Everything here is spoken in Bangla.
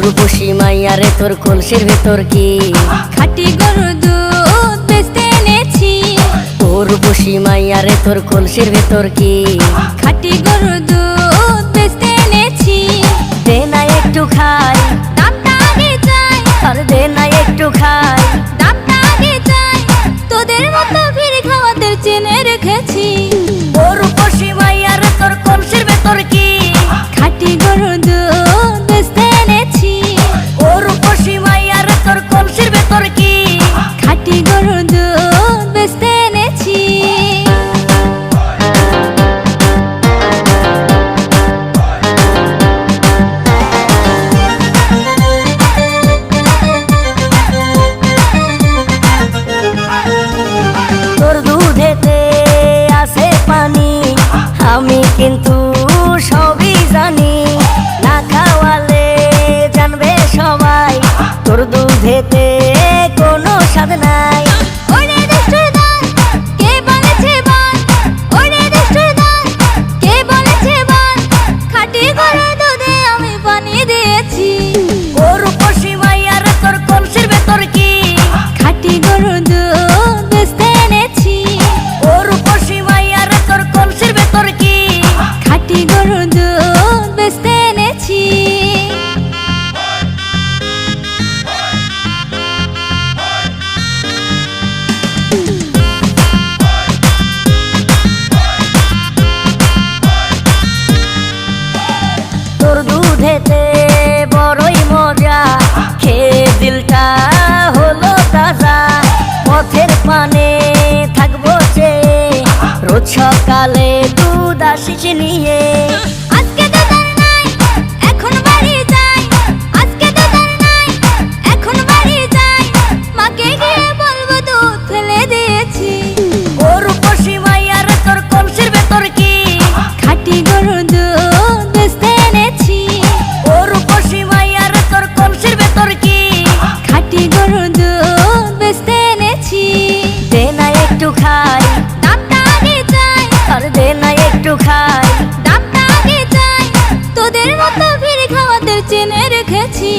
রূপসী মাইয়া রে তোর কলসির ভেতর কি খাঁটি গরুর দুধ বেচতে এনেছি। ও রূপসী মাইয়া রে তোর কলসির ভেতর কি খাঁটি গরুর দুধ বেচতে এনেছি। দে না একটু খাই, দামটা আগে চাই, আর দে না একটু খাই। দামটা আগে চাই, তোদের মতো ভিড় খাওয়াদের চেনে রেখেছি। ও রূপসী মাইয়া রে তোর কলসির ভেতর কি খাঁটি গরুর দুধ বেচতে এনেছি। ও রূপসী মাইয়া রে তোর কলসির ভেতর কি খাঁটি গরুর দুধ বেচতে এনেছি। তোর দুধেতে আছে পানি, আমি কিন্তু সবই জানি। না খাওয়ালে জানবে সবাই তোর দুধেতে কোনো স্বাদ নাই। ওরে দুষ্টুর দল, কে বলেছে বল? ওরে দুষ্টুর দল, কে বলেছে বল? খাঁটি গরুর দুধে আমি পানি দিয়েছি। ও রূপসী মাইয়া রে তোর কলসির ভেতর কি খাঁটি গরুর দুধ বেচতে এনেছি। ও রূপসী মাইয়া রে তোর কলসির ভেতর কি খাঁটি গরুর দুধ বেচতে এনেছি। তোর দুধেতে বড়ই মজা, খেয়ে দিলটা হলো তাজা। পথের পানে থাকবো চেয়ে, রোজ সকালে দুধ আসিস নিয়ে। আজকে তো তার নাই, এখন বাড়ি যাই। আজকে তো তার নাই, এখন বাড়ি যাই। মাকে গিয়ে বলবো দুধ ফেলে দিয়েছি। ও রূপসী মাইয়া রে তোর কলসির ভেতর কি খাঁটি গরুর দুধ বেচতে এনেছি। ও রূপসী মাইয়া রে তোর কলসির ভেতর কি খাঁটি গরুর দুধ বেচতে এনেছি। দে না একটু খাই, দামটা আগে চাই, আর দে না একটু খাই। দামটা আগে চাই, তোদের মতো ভিড় খাওয়াদের চেনে রেখেছি।